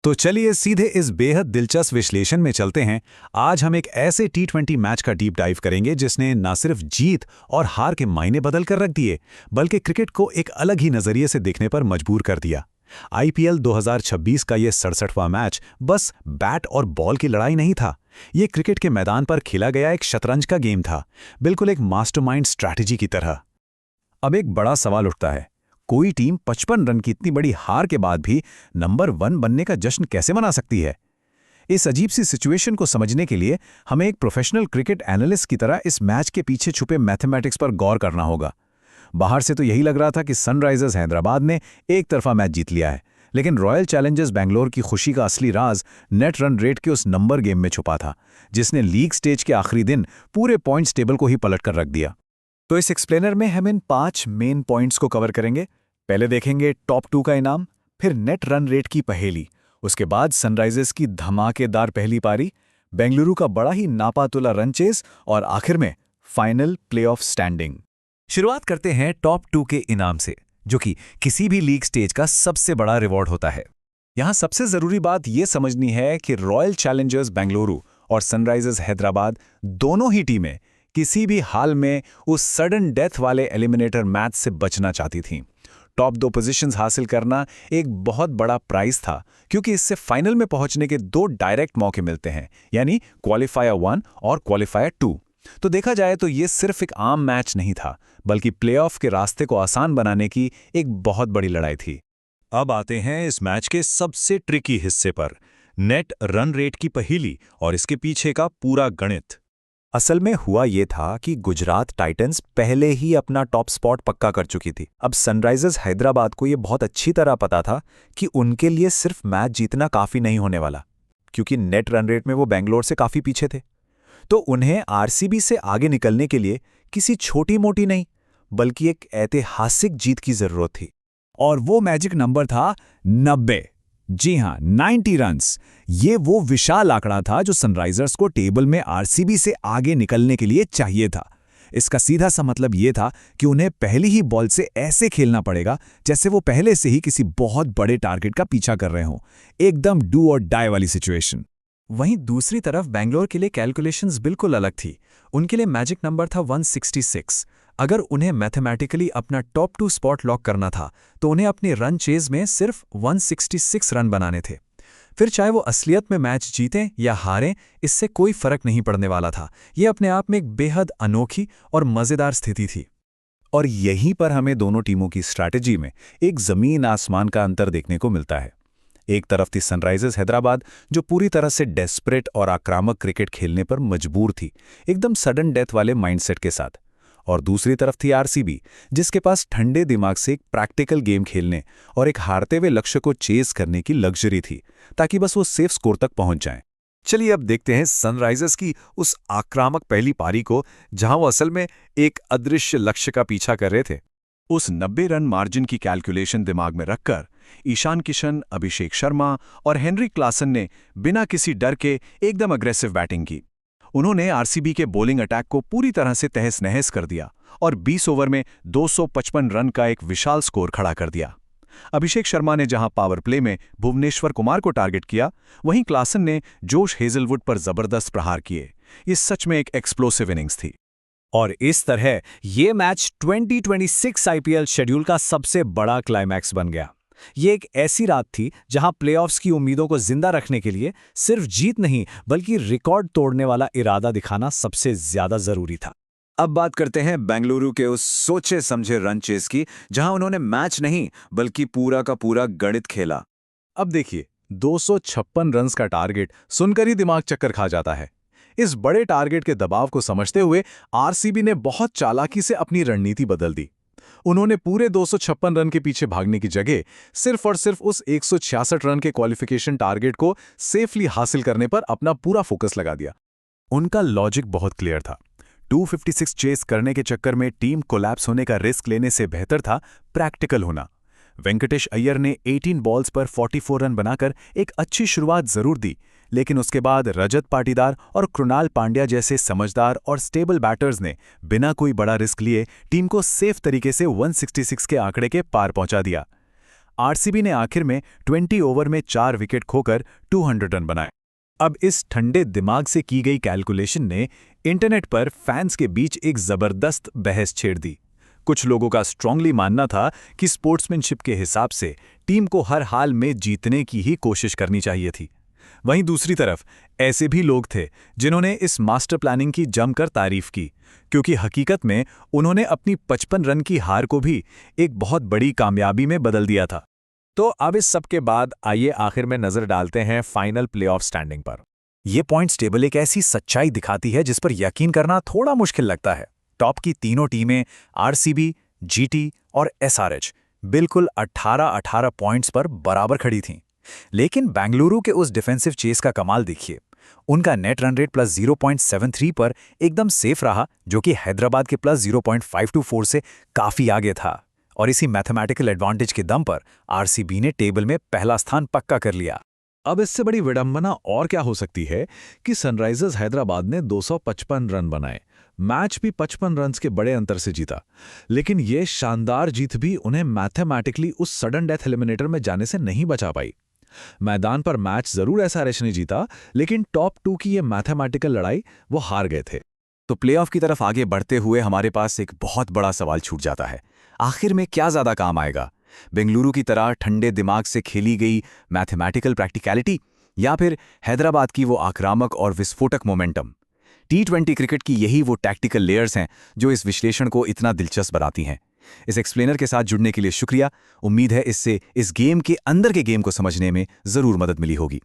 तो चलिए सीधे इस बेहद दिलचस्प विश्लेषण में चलते हैं। आज हम एक ऐसे टी20 मैच का डीप डाइव करेंगे जिसने न सिर्फ जीत और हार के मायने बदल कर रख दिए, बल्कि क्रिकेट को एक अलग ही नजरिए से देखने पर मजबूर कर दिया। आईपीएल 2026 का ये 67वां मैच बस बैट और बॉल की लड़ाई नहीं था। ये क्रिकेट के मैदान पर खेला गया एक शतरंज का गेम था, बिल्कुल एक मास्टरमाइंड स्ट्रैटेजी की तरह। अब एक बड़ा सवाल उठता है, कोई टीम 55 रन की इतनी बड़ी हार के बाद भी नंबर 1 बनने का जश्न कैसे मना सकती है? इस अजीब सी सिचुएशन को समझने के लिए हमें एक प्रोफेशनल क्रिकेट एनालिस्ट की तरह इस मैच के पीछे छुपे मैथमेटिक्स पर गौर करना होगा। बाहर से तो यही लग रहा था कि सनराइजर्स हैदराबाद ने एक तरफा मैच जीत लिया है, लेकिन रॉयल चैलेंजर्स बेंगलोर की खुशी का असली राज नेट रन रेट के उस नंबर गेम में छुपा था, जिसने लीग स्टेज के आखिरी दिन पूरे पॉइंट्स टेबल को ही पलट कर रख दिया। तो इस एक्सप्लेनर में हम इन 5 मेन पॉइंट्स को कवर करेंगे। पहले देखेंगे टॉप 2 का इनाम, फिर नेट रन रेट की पहेली, उसके बाद सनराइजर्स की धमाकेदार पहली पारी, बेंगलुरु का बड़ा ही नापातुला रन चेस और आखिर में फाइनल प्लेऑफ स्टैंडिंग। शुरुआत करते हैं टॉप 2 के इनाम से, जो कि किसी भी लीग स्टेज का सबसे बड़ा रिवॉर्ड होता है। यहां सबसे जरूरी बात यह समझनी है कि रॉयल चैलेंजर्स बेंगलुरु और सनराइजर्स हैदराबाद दोनों ही टीमें किसी भी हाल में उस सडन डेथ वाले एलिमिनेटर मैच से बचना चाहती थीं। टॉप 2 पोजीशंस हासिल करना एक बहुत बड़ा प्राइज था, क्योंकि इससे फाइनल में पहुंचने के 2 डायरेक्ट मौके मिलते हैं, यानी क्वालिफायर 1 और क्वालिफायर 2। तो देखा जाए तो ये सिर्फ एक आम मैच नहीं था, बल्कि प्लेऑफ के रास्ते को आसान बनाने की एक बहुत बड़ी लड़ाई थी। अब आते हैं इस मैच के सबसे ट्रिकी हिस्से पर, नेट रन रेट की पहेली और इसके पीछे का पूरा गणित। असल में हुआ ये था कि गुजरात टाइटंस पहले ही अपना टॉप स्पॉट पक्का कर चुकी थी। अब सनराइजर्स हैदराबाद को ये बहुत अच्छी तरह पता था कि उनके लिए सिर्फ मैच जीतना काफी नहीं होने वाला, क्योंकि नेट रन रेट में वो बेंगलोर से काफी पीछे थे। तो उन्हें आरसीबी से आगे निकलने के लिए किसी छोटी मोटी नहीं, बल्कि एक ऐतिहासिक जीत की जरूरत थी। और वो मैजिक नंबर था 90। जी हां, 90 रन्स। ये वो विशाल आंकड़ा था जो सनराइजर्स को टेबल में आरसीबी से आगे निकलने के लिए चाहिए था। इसका सीधा सा मतलब ये था कि उन्हें पहली ही बॉल से ऐसे खेलना पड़ेगा जैसे वो पहले से ही किसी बहुत बड़े टारगेट का पीछा कर रहे हों, एकदम डू और डाई वाली सिचुएशन। वहीं दूसरी तरफ बेंगलोर के लिए कैलकुलेशंस बिल्कुल अलग थी। उनके लिए मैजिक नंबर था 166। अगर उन्हें मैथमेटिकली अपना टॉप 2 स्पॉट लॉक करना था, तो उन्हें अपनी रन चेज में सिर्फ 166 रन बनाने थे। फिर चाहे वो असलियत में मैच जीतें या हारें, इससे कोई फर्क नहीं पड़ने वाला था। ये अपने आप में एक बेहद अनोखी और मजेदार स्थिति थी। और यहीं पर हमें दोनों टीमों की स्ट्रैटेजी में एक जमीन आसमान का अंतर देखने को मिलता है। एक तरफ थी सनराइजर्स हैदराबाद, जो पूरी तरह से डेस्परेट और आक्रामक क्रिकेट खेलने पर मजबूर थी, एकदम सडन डेथ वाले माइंडसेट के साथ। और दूसरी तरफ थी आरसीबी, जिसके पास ठंडे दिमाग से एक प्रैक्टिकल गेम खेलने और एक हारते हुए लक्ष्य को चेस करने की लग्जरी थी, ताकि बस वो सेफ स्कोर तक पहुंच जाएं। चलिए अब देखते हैं सनराइजर्स की उस आक्रामक पहली पारी को, जहां वो असल में एक अदृश्य लक्ष्य का पीछा कर रहे थे। उस 90 रन मार्जिन की कैलकुलेशन दिमाग में रखकर ईशान किशन, अभिषेक शर्मा और हेनरी क्लासन ने बिना किसी डर के एकदम अग्रेसिव बैटिंग की। उन्होंने आरसीबी के बॉलिंग अटैक को पूरी तरह से तहस-नहस कर दिया और 20 ओवर में 255 रन का एक विशाल स्कोर खड़ा कर दिया। अभिषेक शर्मा ने जहां पावर प्ले में भुवनेश्वर कुमार को टारगेट किया, वहीं क्लासन ने जोश हेजलवुड पर जबरदस्त प्रहार किए। ये सच में एक एक्सप्लोसिव इनिंग्स थी। और इस तरह ये मैच 2026 आईपीएल शेड्यूल का सबसे बड़ा क्लाइमैक्स बन गया। ये एक ऐसी रात थी जहां प्लेऑफ्स की उम्मीदों को जिंदा रखने के लिए सिर्फ जीत नहीं, बल्कि रिकॉर्ड तोड़ने वाला इरादा दिखाना सबसे ज्यादा जरूरी था। अब बात करते हैं बेंगलुरु के उस सोचे समझे रन चेस की, जहां उन्होंने मैच नहीं बल्कि पूरा का पूरा गणित खेला। अब देखिए, 256 रन्स का टारगेट सुनकर ही दिमाग चक्कर खा जाता है। इस बड़े टारगेट के दबाव को समझते हुए आरसीबी ने बहुत चालाकी से अपनी रणनीति बदल दी। उन्होंने पूरे 256 रन के पीछे भागने की जगह सिर्फ और सिर्फ उस 166 रन के क्वालिफिकेशन टारगेट को सेफली हासिल करने पर अपना पूरा फोकस लगा दिया। उनका लॉजिक बहुत क्लियर था। 256 चेस करने के चक्कर में टीम कोलैप्स होने का रिस्क लेने से बेहतर था प्रैक्टिकल होना। वेंकटेश अय्यर ने 18 बॉल्स पर 44 रन बनाकर एक अच्छी शुरुआत जरूर दी, लेकिन उसके बाद रजत पाटीदार और कृणाल पांड्या जैसे समझदार और स्टेबल बैटर्स ने बिना कोई बड़ा रिस्क लिए टीम को सेफ तरीके से 166 के आंकड़े के पार पहुंचा दिया। आरसीबी ने आखिर में 20 ओवर में 4 विकेट खोकर 200 रन बनाए। अब इस ठंडे दिमाग से की गई कैलकुलेशन ने इंटरनेट पर फैंस के बीच एक जबरदस्त बहस छेड़ दी। कुछ लोगों का स्ट्रांगली मानना था कि स्पोर्ट्समैनशिप के हिसाब से टीम को हर हाल में जीतने की ही कोशिश करनी चाहिए थी। वहीं दूसरी तरफ ऐसे भी लोग थे जिन्होंने इस मास्टर प्लानिंग की जमकर तारीफ की, क्योंकि हकीकत में उन्होंने अपनी 55 रन की हार को भी एक बहुत बड़ी कामयाबी में बदल दिया था। तो अब इस सब के बाद आइए आखिर में नजर डालते हैं फाइनल प्लेऑफ स्टैंडिंग पर। ये पॉइंट्स टेबल एक ऐसी सच्चाई दिखाती है जिस पर यकीन करना थोड़ा मुश्किल लगता है। टॉप की तीनों टीमें आरसीबी, जीटी और एसआरएच बिल्कुल 18-18 पॉइंट्स पर बराबर खड़ी थीं। लेकिन बेंगलुरु के उस डिफेंसिव चेस का कमाल देखिए। उनका नेट रन रेट प्लस 0.73 पर एकदम सेफ रहा, जो कि हैदराबाद के प्लस 0.524 से काफी आगे था। और इसी मैथमेटिकल एडवांटेज के दम पर आरसीबी ने टेबल में पहला स्थान पक्का कर लिया। अब इससे बड़ी विडंबना और क्या हो सकती है कि सनराइजर्स हैदराबाद ने 255 रन बनाए, मैच भी 55 रन्स के बड़े अंतर से जीता। लेकिन यह शानदार जीत भी उन्हें मैथमेटिकली उस सडन डेथ एलिमिनेटर में जाने से नहीं बचा पाई। मैदान पर मैच जरूर एसआरएच ने जीता, लेकिन टॉप 2 की यह मैथमेटिकल लड़ाई वो हार गए थे। तो प्लेऑफ की तरफ आगे बढ़ते हुए हमारे पास एक बहुत बड़ा सवाल छूट जाता है। आखिर में क्या ज्यादा काम आएगा, बेंगलुरु की तरह ठंडे दिमाग से खेली गई मैथमेटिकल प्रैक्टिकलिटी, या फिर हैदराबाद की वो आक्रामक और विस्फोटक मोमेंटम? T20 क्रिकेट की यही वो टैक्टिकल लेयर्स हैं जो इस विश्लेषण को इतना दिलचस्प बनाती हैं। इस एक्सप्लेनर के साथ जुड़ने के लिए शुक्रिया। उम्मीद है इससे इस गेम के अंदर के गेम को समझने में जरूर मदद मिली होगी।